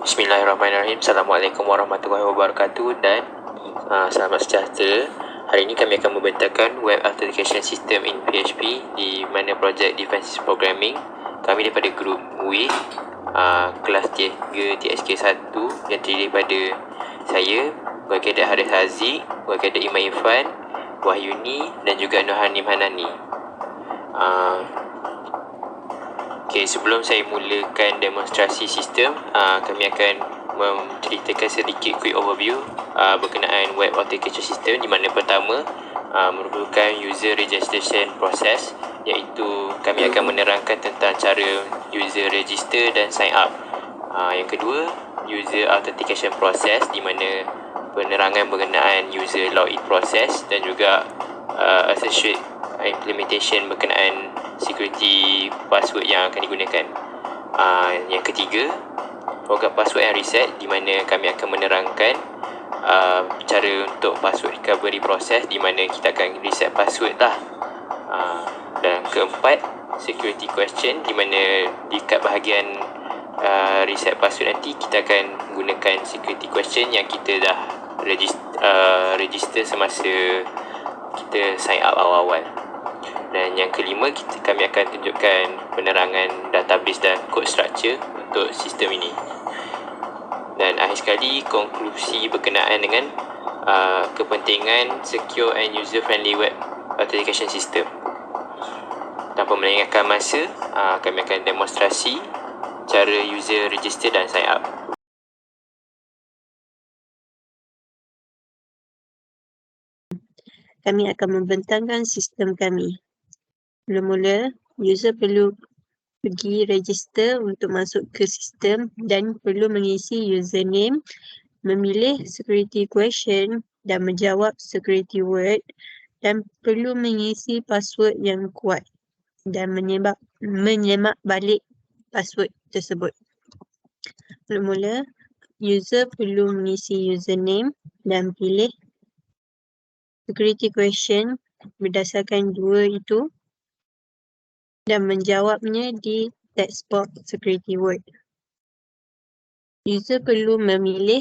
Bismillahirrahmanirrahim. Assalamualaikum warahmatullahi wabarakatuh dan selamat sejahtera. Hari ini kami akan membentangkan Web Authentication System in PHP di mana projek Defensive Programming. Kami daripada grup WIH kelas 3 TSK1 yang terdiri daripada saya, Guru Kadet Haris Haziq, Guru Kadet Iman Irfan, Wahyuni dan juga Nurhanim Hanani. Okay, sebelum saya mulakan demonstrasi sistem, kami akan menceritakan sedikit quick overview berkenaan Web Authentication System, di mana pertama merupakan user registration process, iaitu kami akan menerangkan tentang cara user register dan sign up. Yang kedua, user authentication process, di mana penerangan berkenaan user login process dan juga associate implementation berkenaan security password yang akan digunakan. Yang ketiga, program password and reset, di mana kami akan menerangkan cara untuk password recovery process, di mana kita akan reset password lah. Dan keempat, security question, di mana di kat bahagian reset password nanti kita akan gunakan security question yang kita dah register semasa kita sign up awal-awal. Dan yang kelima, kami akan tunjukkan penerangan database dan code structure untuk sistem ini. Dan akhir sekali, konklusi berkenaan dengan kepentingan secure and user friendly web authentication system. Tanpa melengahkan masa, kami akan demonstrasi cara user register dan sign up. Kami akan membentangkan sistem kami. Mula-mula, user perlu pergi register untuk masuk ke sistem dan perlu mengisi username, memilih security question dan menjawab security word, dan perlu mengisi password yang kuat dan menyemak balik password tersebut. Mula-mula, user perlu mengisi username dan pilih security question berdasarkan dua itu dan menjawabnya di text box security word. User perlu memilih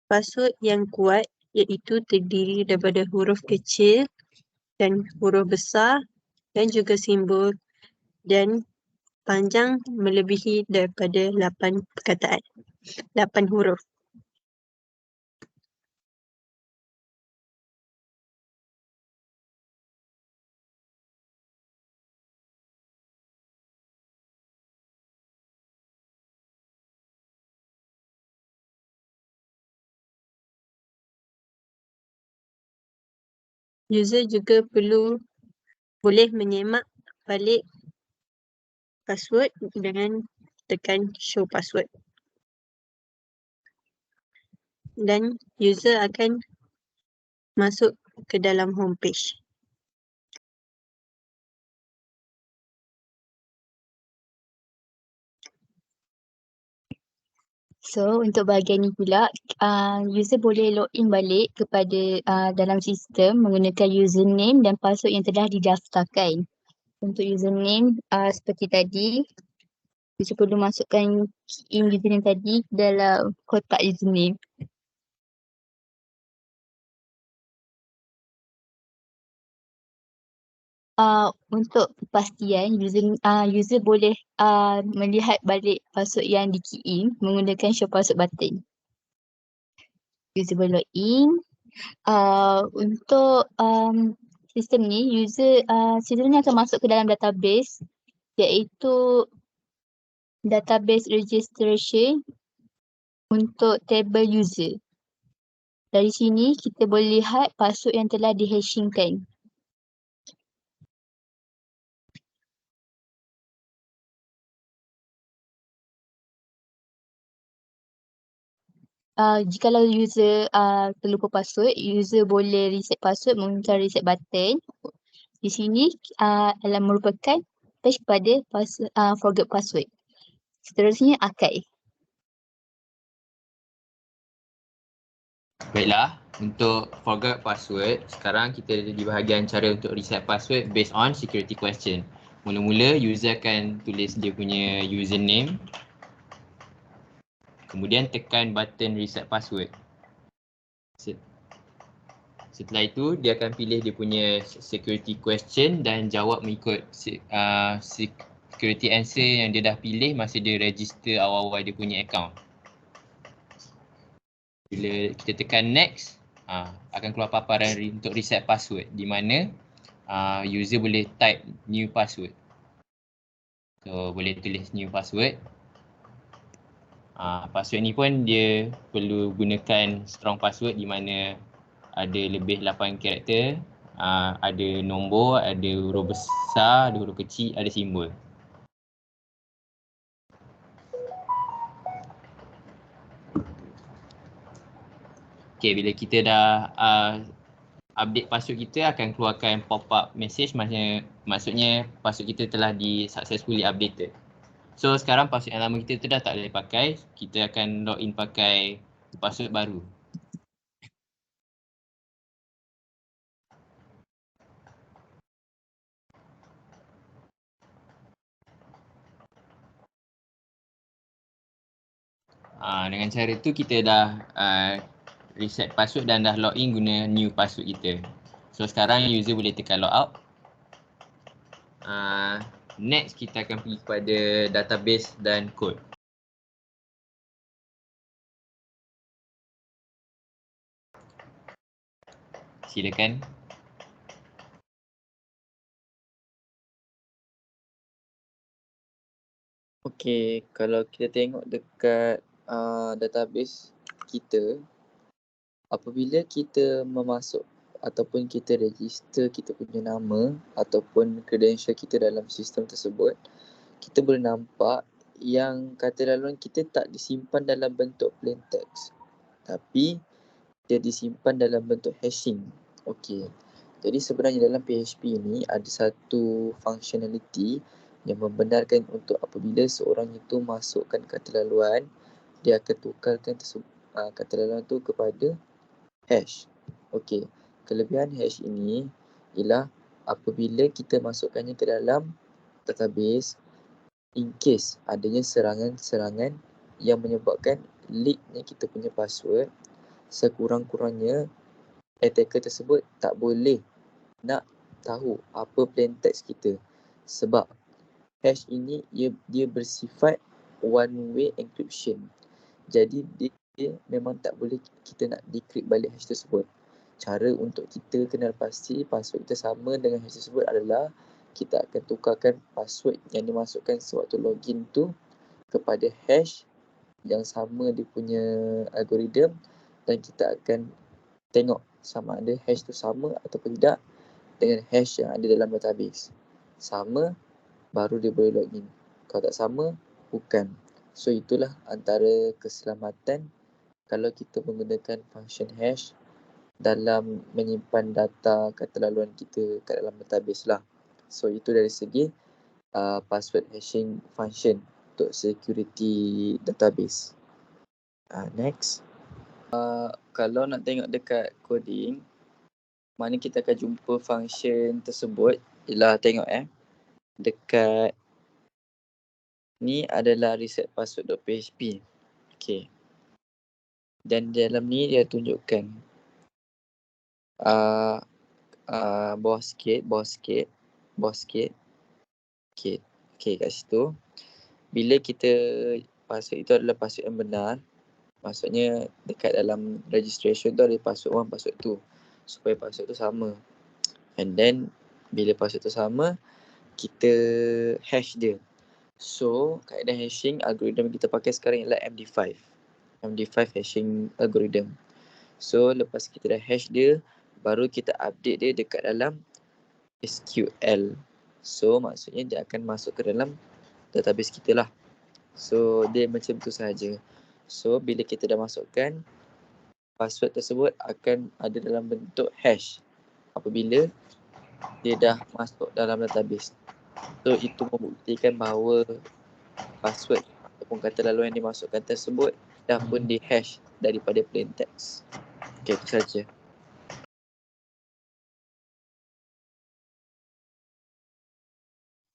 password yang kuat, iaitu terdiri daripada huruf kecil dan huruf besar dan juga simbol, dan panjang melebihi daripada 8 perkataan, 8 huruf. User juga boleh menyemak balik password dengan tekan show password. Dan user akan masuk ke dalam homepage. So, untuk bahagian ni pula, user boleh login balik kepada dalam sistem menggunakan username dan password yang telah didaftarkan. Untuk username, seperti tadi, user perlu masukkan key in username tadi dalam kotak username. Untuk kepastian, user boleh melihat balik password yang di key in menggunakan show password button. User boleh login. Untuk sistem ni, sistem ni akan masuk ke dalam database, iaitu database registration untuk table user. Dari sini kita boleh lihat password yang telah dihashingkan. Jikalau user terlupa password, user boleh reset password menggunakan reset button. Di sini adalah merupakan page pada forget password. Seterusnya archive. Baiklah, untuk forgot password, sekarang kita ada di bahagian cara untuk reset password based on security question. Mula-mula user akan tulis dia punya username. Kemudian tekan button reset password. Setelah itu, dia akan pilih dia punya security question dan jawab mengikut security answer yang dia dah pilih masa dia register awal-awal dia punya account. Bila kita tekan next, akan keluar paparan untuk reset password di mana user boleh type new password. So, boleh tulis new password. Password ni pun dia perlu gunakan strong password di mana ada lebih 8 karakter, ada nombor, ada huruf besar, ada huruf kecil, ada simbol. Okay, bila kita dah update password kita akan keluarkan pop-up message, maksudnya password kita telah successfully updated. So sekarang password yang lama kita tu dah tak boleh pakai, kita akan login pakai password baru. Dengan cara tu kita dah reset password dan dah login guna new password kita. So sekarang user boleh tekan logout. Next kita akan pergi kepada database dan code. Silakan. Okey, kalau kita tengok dekat database kita, apabila kita memasuk ataupun kita register kita punya nama ataupun credential kita dalam sistem tersebut, kita boleh nampak yang kata laluan kita tak disimpan dalam bentuk plain text, tapi dia disimpan dalam bentuk hashing. Okey. Jadi sebenarnya dalam PHP ni ada satu functionality yang membenarkan untuk apabila seorang itu masukkan kata laluan, dia akan tukarkan kata laluan tu kepada hash. Okey. Kelebihan hash ini ialah apabila kita masukkannya ke dalam database, in case adanya serangan-serangan yang menyebabkan leaknya kita punya password, sekurang-kurangnya attacker tersebut tak boleh nak tahu apa plain text kita, sebab hash ini dia bersifat one way encryption. Jadi dia memang tak boleh kita nak decrypt balik hash tersebut. Cara untuk kita kenal pasti password kita sama dengan hash tersebut adalah kita akan tukarkan password yang dimasukkan sewaktu login tu kepada hash yang sama dia punya algoritma, dan kita akan tengok sama ada hash tu sama ataupun tidak dengan hash yang ada dalam database. Sama, baru dia boleh login. Kalau tak sama, bukan. So itulah antara keselamatan kalau kita menggunakan function hash dalam menyimpan data kata laluan kita kat dalam database lah. So itu dari segi password hashing function untuk security database. Next. Kalau nak tengok dekat coding, mana kita akan jumpa function tersebut ialah tengok dekat ni adalah reset password.php. Okey. Dan dalam ni dia tunjukkan bawah sikit. Okey, kat situ. Bila kita password itu adalah password yang benar, maksudnya dekat dalam registration tu ada password 1, password 2, supaya password tu sama. And then bila password tu sama, kita hash dia. So kaedah hashing algoritma kita pakai sekarang ialah MD5 hashing algorithm. So lepas kita dah hash dia, baru kita update dia dekat dalam SQL. So maksudnya dia akan masuk ke dalam database kita lah. So dia macam tu sahaja. So bila kita dah masukkan, password tersebut akan ada dalam bentuk hash apabila dia dah masuk dalam database. So itu membuktikan bahawa password ataupun kata laluan yang dimasukkan tersebut dah pun di hash daripada plain text. Okey, itu saja.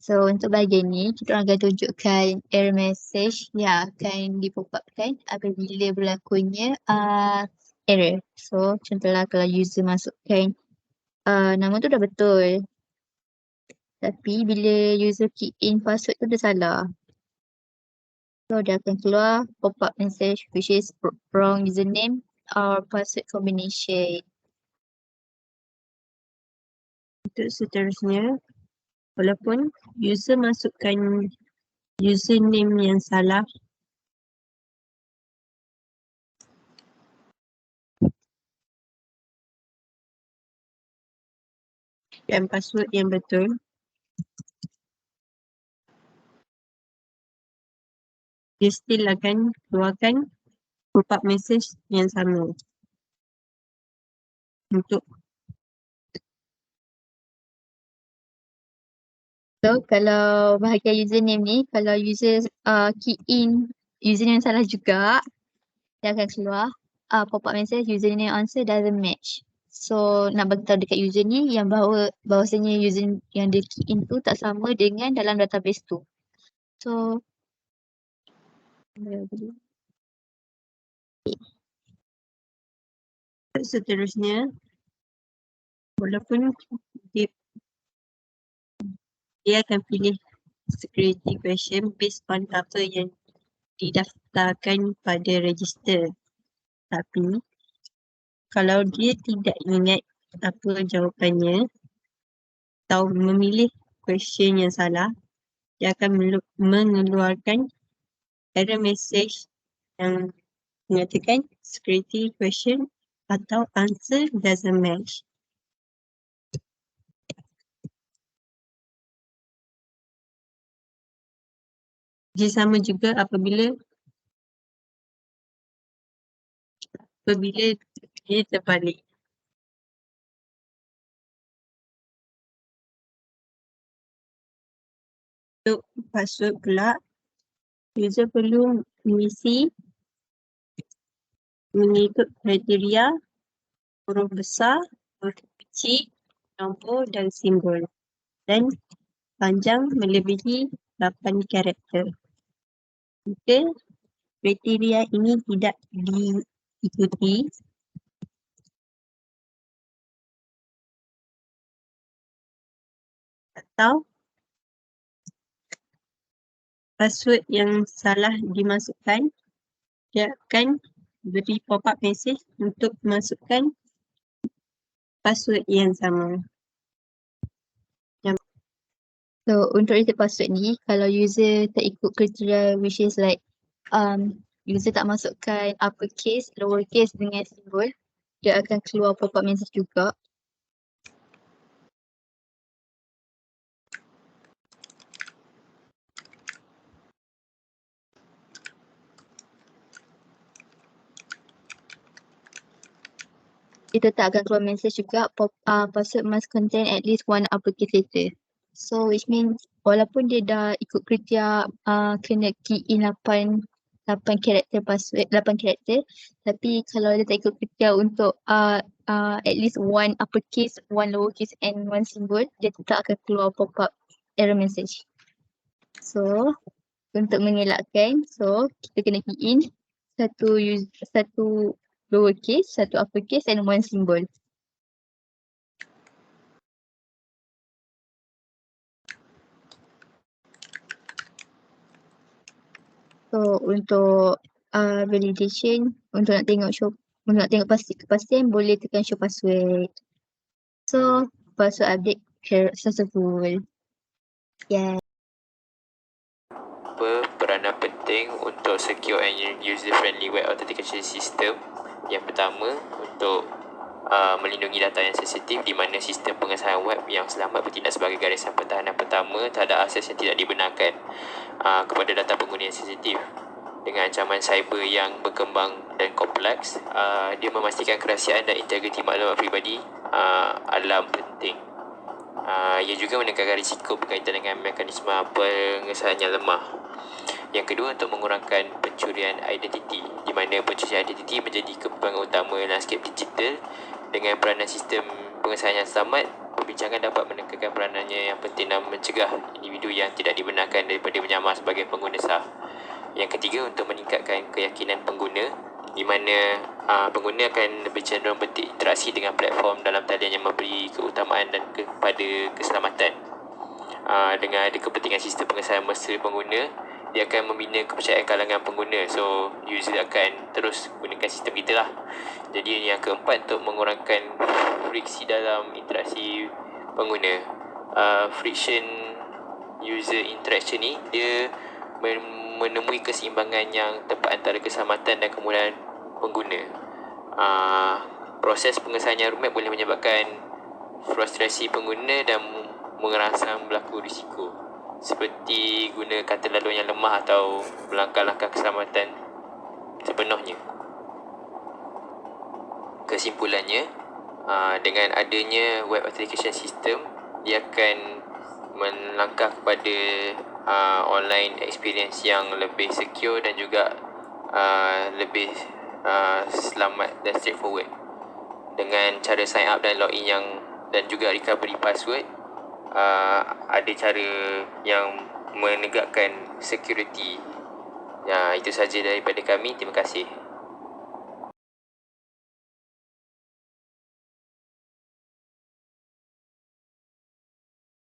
So untuk bahagian ni kita orang akan tunjukkan error message yang akan di-pop-upkan apabila berlakunya error. So contohlah kalau user masukkan nama tu dah betul, tapi bila user key in password tu dia salah. So dia akan keluar pop-up message which is wrong username or password combination. Untuk seterusnya, walaupun user masukkan username yang salah, dan password yang betul, dia still akan keluarkan pop-up message yang sama. Untuk So kalau bahagian username ni, kalau user key in username yang salah juga, dia akan keluar pop-up message username answer doesn't match. So nak bagi tahu dekat user ni yang bahawasanya user yang dia key in tu tak sama dengan dalam database tu. So seterusnya, walaupun dia akan pilih security question based on apa yang didaftarkan pada register. Tapi kalau dia tidak ingat apa jawapannya atau memilih question yang salah, dia akan mengeluarkan error message yang mengatakan security question atau answer doesn't match. Dia sama juga apabila dia terbalik. Untuk password pula, user perlu mengikut kriteria huruf besar, huruf kecil, nombor dan simbol, dan panjang melebihi 8 karakter. Jika kriteria ini tidak diikuti, atau password yang salah dimasukkan, dia akan beri pop-up message untuk masukkan password yang sama. So untuk reset password ni, kalau user tak ikut kriteria which is like user tak masukkan uppercase, lowercase dengan simbol, dia akan keluar pop-up message juga. Dia tetap akan keluar message juga password must contain at least one uppercase letter. So which means walaupun dia dah ikut kriteria kena key in 8 karakter password, 8 karakter, tapi kalau dia tak ikut kriteria untuk at least one uppercase, one lowercase and one symbol, dia tetap akan keluar pop-up error message. So untuk mengelakkan, so kita kena key in satu lowercase, satu uppercase and one symbol. So untuk validation, untuk nak tengok kepastian boleh tekan show password. So password update successful. Yeah. Peranan penting untuk secure and user friendly web authentication system. Yang pertama, untuk melindungi data yang sensitif, di mana sistem pengesahan web yang selamat bertindak sebagai garisan pertahanan pertama terhadap akses yang tidak dibenarkan kepada data pengguna yang sensitif. Dengan ancaman cyber yang berkembang dan kompleks, dia memastikan kerahsiaan dan integriti maklumat peribadi adalah penting. Ia juga menekankan risiko berkaitan dengan mekanisme pengesahan yang lemah. Yang kedua, untuk mengurangkan pencurian identiti, di mana pencurian identiti menjadi kebimbangan utama landscape digital. Dengan peranan sistem pengesahan yang selamat, perbincangan dapat menekankan peranannya yang penting dalam mencegah individu yang tidak dibenarkan daripada menyamar sebagai pengguna sah. Yang ketiga, untuk meningkatkan keyakinan pengguna, di mana pengguna akan lebih cenderung berinteraksi dengan platform dalam talian yang memberi keutamaan dan kepada keselamatan. Dengan ada kepentingan sistem pengesahan mesra pengguna, dia akan membina kepercayaan kalangan pengguna. So, user akan terus gunakan sistem kita lah. Jadi yang keempat, untuk mengurangkan friksi dalam interaksi pengguna. Friction user interaction ni, dia menemui keseimbangan yang tepat antara keselamatan dan kemudahan pengguna. Proses pengesahan yang rumit boleh menyebabkan frustrasi pengguna dan merangsang berlaku risiko, seperti guna kata laluan yang lemah atau melangkah-langkah keselamatan sepenuhnya. Kesimpulannya, dengan adanya web authentication system, dia akan melangkah kepada online experience yang lebih secure dan juga lebih selamat dan straightforward. Dengan cara sign up dan login dan juga recovery password, ada cara yang menegakkan security. Itu sahaja daripada kami. Terima kasih.